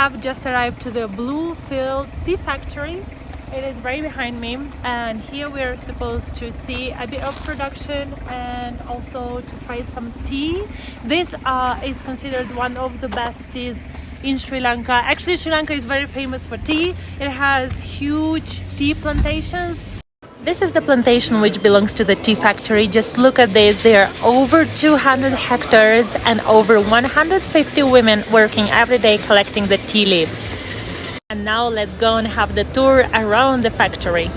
have just arrived to the Bluefield tea factory. It is right behind me, and here we are supposed to see a bit of production and also to try some tea. This is considered one of the best teas in Sri Lanka. Actually, Sri Lanka is very famous for tea. It has huge tea plantations. This is the plantation which belongs to the tea factory. Just look at this. There are over 200 hectares and over 150 women working every day collecting the tea leaves. And now let's go and have the tour around the factory.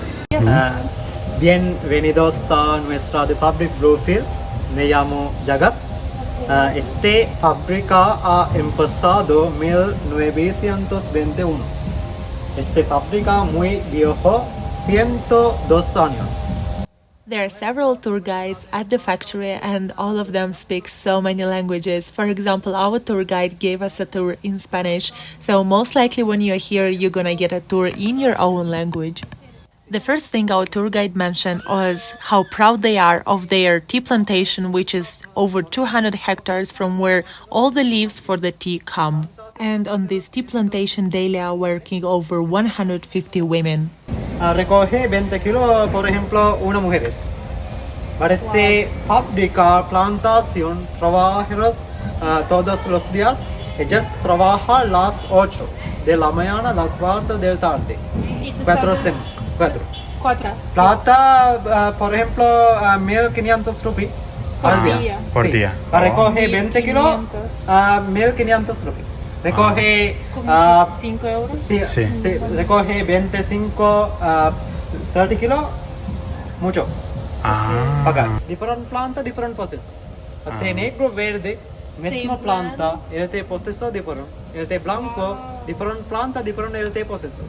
Bienvenidos a nuestra de Fabric Bluefield. Me llamo Jagat. Este fábrica ha empezado 1921. Este fábrica muy viejo, 102 años. There are several tour guides at the factory and all of them speak so many languages. For example, our tour guide gave us a tour in Spanish, so most likely when you're here, you're gonna get a tour in your own language. The first thing our tour guide mentioned was how proud they are of their tea plantation, which is over 200 hectares from where all the leaves for the tea come. And on this tea plantation daily are working over 150 women. Recoge 20 kilos, por ejemplo, una mujeres. Para este fábrica, plantación, trabajos todos los días. Ellas trabajan las 8 de la mañana a las 4 de la tarde. 4. Plata, por ejemplo, 1.500 rupias al día. Por día. Recoge 20 kilos, 1.500 rupias. Recoge 5 euros. Sí. Recoge 25, 30 kilos, mucho. Pagar. Different planta, different proceso. El negro verde, misma planta, el proceso different. El blanco, different planta, different el proceso.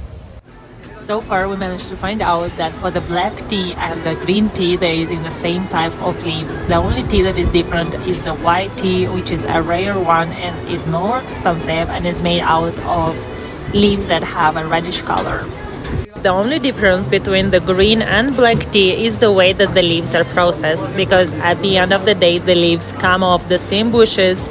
So far, we managed to find out that for the black tea and the green tea, they're using the same type of leaves. The only tea that is different is the white tea, which is a rare one and is more expensive and is made out of leaves that have a reddish color. The only difference between the green and black tea is the way that the leaves are processed, because at the end of the day, the leaves come off the same bushes.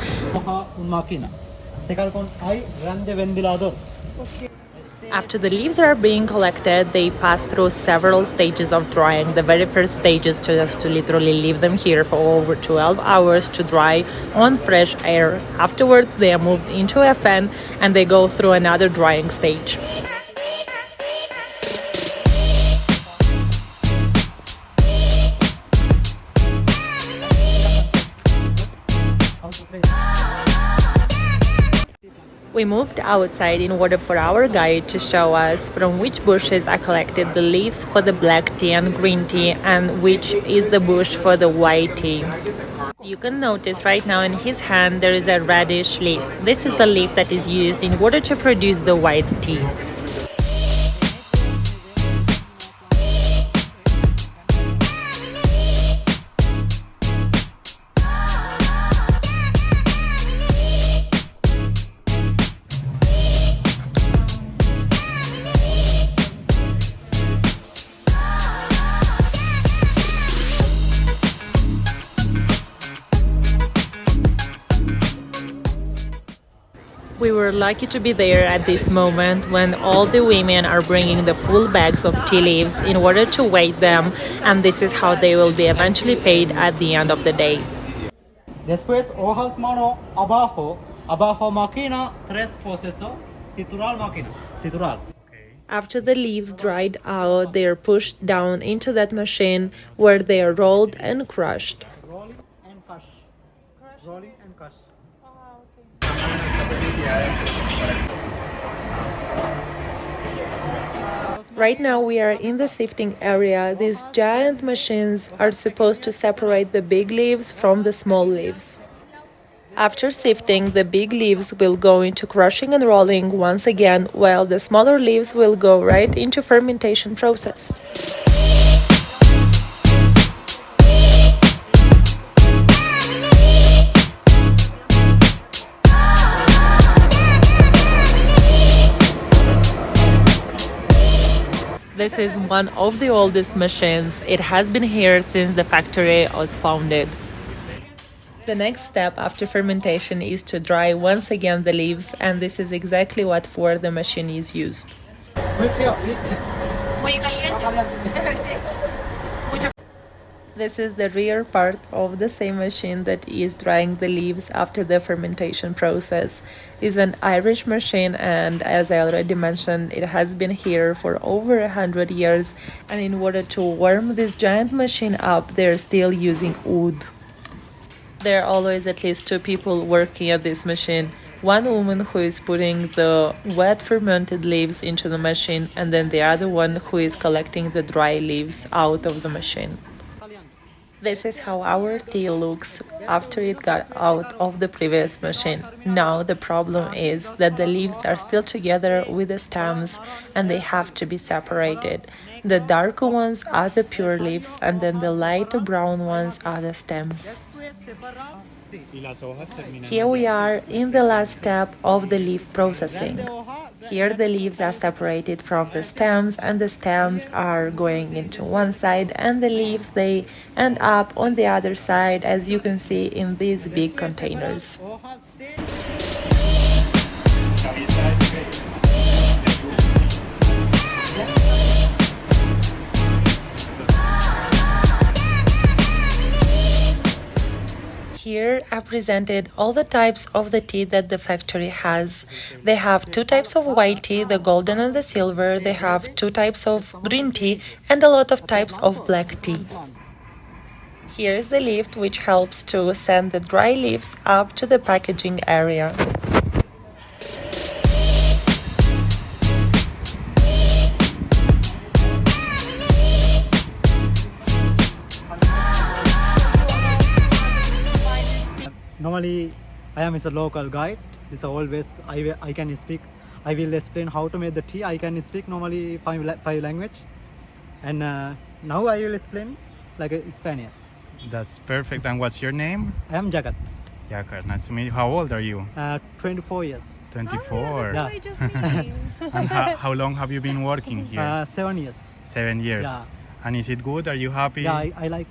After the leaves are being collected, they pass through several stages of drying. The very first stage is just to literally leave them here for over 12 hours to dry on fresh air. Afterwards, they are moved into a fan and they go through another drying stage. We moved outside in order for our guide to show us from which bushes are collected the leaves for the black tea and green tea and which is the bush for the white tea. You can notice right now in his hand there is a reddish leaf. This is the leaf that is used in order to produce the white tea. We were lucky to be there at this moment when all the women are bringing the full bags of tea leaves in order to weigh them, and this is how they will be eventually paid at the end of the day. Después hojas mano abajo máquina, tres proceso, titular. After the leaves dried out, they are pushed down into that machine where they are rolled and crushed. Rolling and crush. Right now we are in the sifting area. These giant machines are supposed to separate the big leaves from the small leaves. After sifting, the big leaves will go into crushing and rolling once again, while the smaller leaves will go right into fermentation process. This is one of the oldest machines. It has been here since the factory was founded. The next step after fermentation is to dry once again the leaves, and this is exactly what for the machine is used. This is the rear part of the same machine that is drying the leaves after the fermentation process. It's an Irish machine, and as I already mentioned, it has been here for over 100 years, and in order to warm this giant machine up, they're still using wood. There are always at least two people working at this machine. One woman who is putting the wet fermented leaves into the machine, and then the other one who is collecting the dry leaves out of the machine. This is how our tea looks after it got out of the previous machine. Now the problem is that the leaves are still together with the stems and they have to be separated. The darker ones are the pure leaves, and then the lighter brown ones are the stems. Here we are in the last step of the leaf processing. Here the leaves are separated from the stems, and the stems are going into one side, and the leaves, they end up on the other side, as you can see in these big containers. Here I've presented all the types of the tea that the factory has. They have two types of white tea, the golden and the silver. They have two types of green tea and a lot of types of black tea. Here is the lift which helps to send the dry leaves up to the packaging area. Normally, I am a local guide. It's always I can speak. I will explain how to make the tea. I can speak normally five language, and now I will explain like a Spanish. That's perfect. And what's your name? I am Jagat. Jagat, nice to meet you. How old are you? 24 years. 24. Yeah. Just meeting. And how long have you been working here? 7 years. 7 years. Yeah. And is it good? Are you happy? Yeah, I like.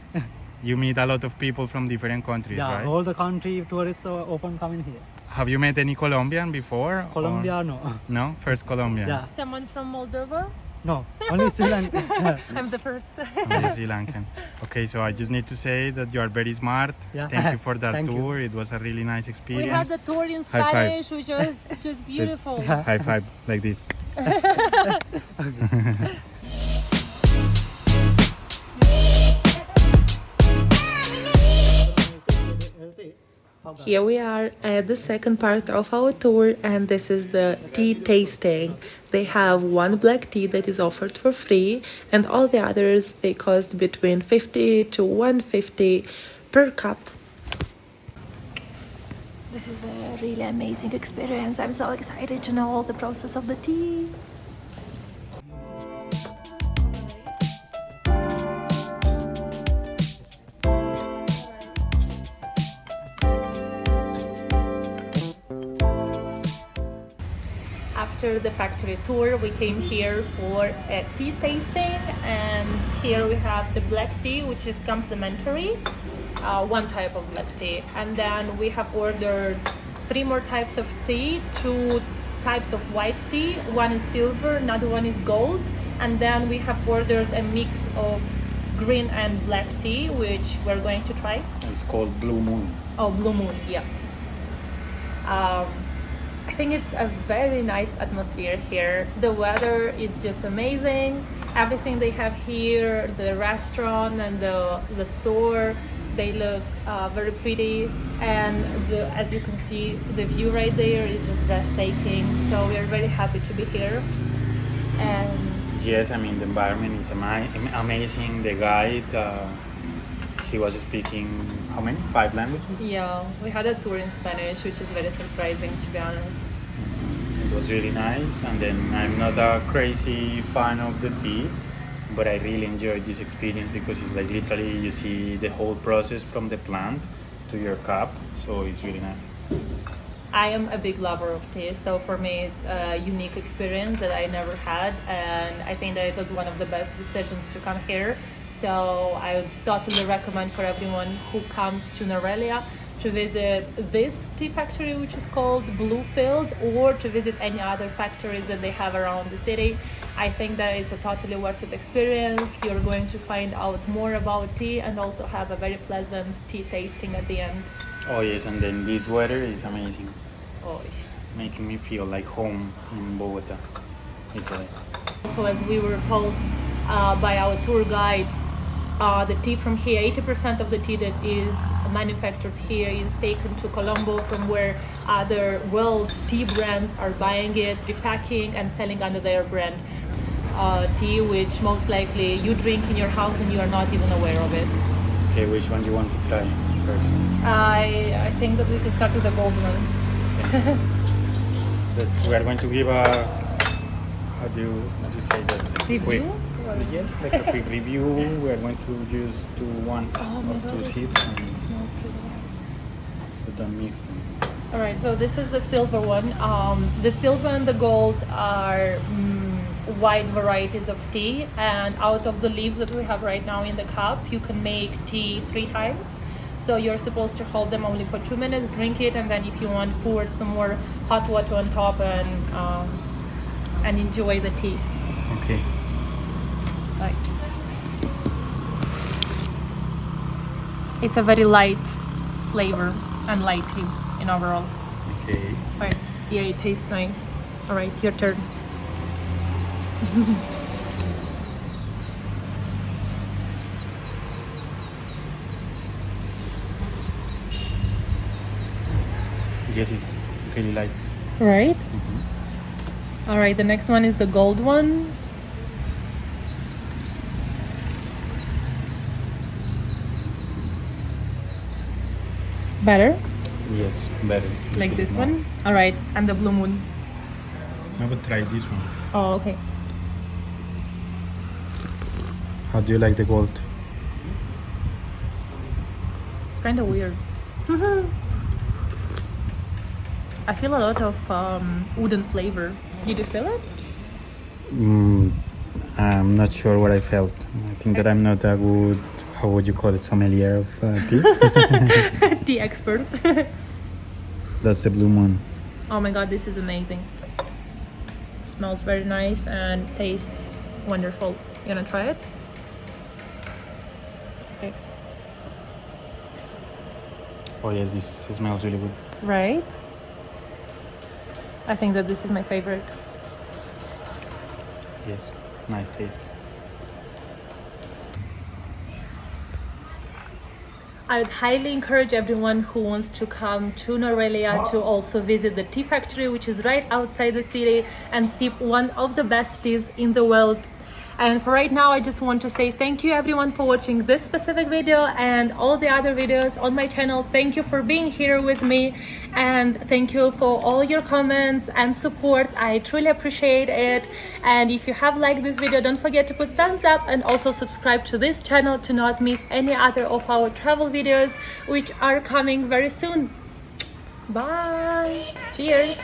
You meet a lot of people from different countries, Yeah, right? all the country tourists are often coming here. Have you met any Colombian before? Colombia, no. No? First Colombian? Yeah, Someone from Moldova? no. Only Sri Lanka. I'm the first. Only Sri Lankan. Okay, so I just need to say that you are very smart. Yeah. Thank you for that Thank you. tour. It was a really nice experience. We had the tour in High five. Spanish, which was just beautiful. High five, like this. Here we are at the second part of our tour, and this is the tea tasting. They have one black tea that is offered for free, and all the others, they cost between 50 to 150 per cup. This is a really amazing experience. I'm so excited to know all the process of the tea. After the factory tour, we came here for a tea tasting, and here we have the black tea, which is complimentary, one type of black tea, and then we have ordered 3 more types of tea, 2 types of white tea, one is silver, another one is gold, and then we have ordered a mix of green and black tea, which we're going to try. It's called Blue Moon. Oh, Blue Moon, yeah. I think it's a very nice atmosphere here. The weather is just amazing. Everything they have here, the restaurant and the store, they look very pretty. And as you can see, the view right there is just breathtaking. So we are very happy to be here. And Yes, I mean, the environment is amazing. The guide, he was speaking, how many? 5 languages? yeah, we had a tour in Spanish, which is very surprising, to be honest. It was really nice. And then I'm not a crazy fan of the tea, but I really enjoyed this experience because it's like literally you see the whole process from the plant to your cup. So it's really nice. I am a big lover of tea, so for me it's a unique experience that I never had, and I think that it was one of the best decisions to come here. So I would totally recommend for everyone who comes to Nuwara Eliya to visit this tea factory, which is called Bluefield, or to visit any other factories that they have around the city. I think that it's a totally worth it experience. You're going to find out more about tea and also have a very pleasant tea tasting at the end. Oh yes, and then this weather is amazing. Oh. It's making me feel like home in Bogota, Italy. So as we were told by our tour guide, the tea from here, 80% of the tea that is manufactured here is taken to Colombo, from where other world tea brands are buying it, repacking and selling under their brand. Tea which most likely you drink in your house and you are not even aware of it. Okay, which one do you want to try first? I think that we can start with the gold one. Okay. We are going to give a, how do you say that? Review? Yes, like a quick review. We are going to just do one or two sips and it smells really nice. we don't mix them. All right, so this is the silver one. The silver and the gold are wide varieties of tea, and out of the leaves that we have right now in the cup, you can make tea 3 times. So you're supposed to hold them only for 2 minutes, drink it, and then if you want, pour some more hot water on top and enjoy the tea. Okay. Right. It's a very light flavor and light tea in overall. Okay. Right. Yeah, it tastes nice. All right, your turn. Yes, it's really light. Right. Mm-hmm. All right, the next one is the gold one. Better? Yes, better. Like this More. one? All right, and the blue moon. I would try this one. Oh, okay. How do you like the gold? It's kind of weird. I feel a lot of wooden flavor. Did you feel it? I'm not sure what I felt. I think that I'm not a good, how would you call it, sommelier of tea. Tea expert. That's the blue moon. Oh my god, this is amazing. Smells very nice and tastes wonderful. You gonna try it? Okay. Oh yes, this smells really good. Right? I think that this is my favorite. Yes, nice taste. I would highly encourage everyone who wants to come to Nuwara Eliya to also visit the tea factory, which is right outside the city, and sip one of the best teas in the world. And for right now, I just want to say thank you everyone for watching this specific video and all the other videos on my channel. Thank you for being here with me, and thank you for all your comments and support. I truly appreciate it. And if you have liked this video, don't forget to put thumbs up and also subscribe to this channel to not miss any other of our travel videos, which are coming very soon. Bye. Cheers.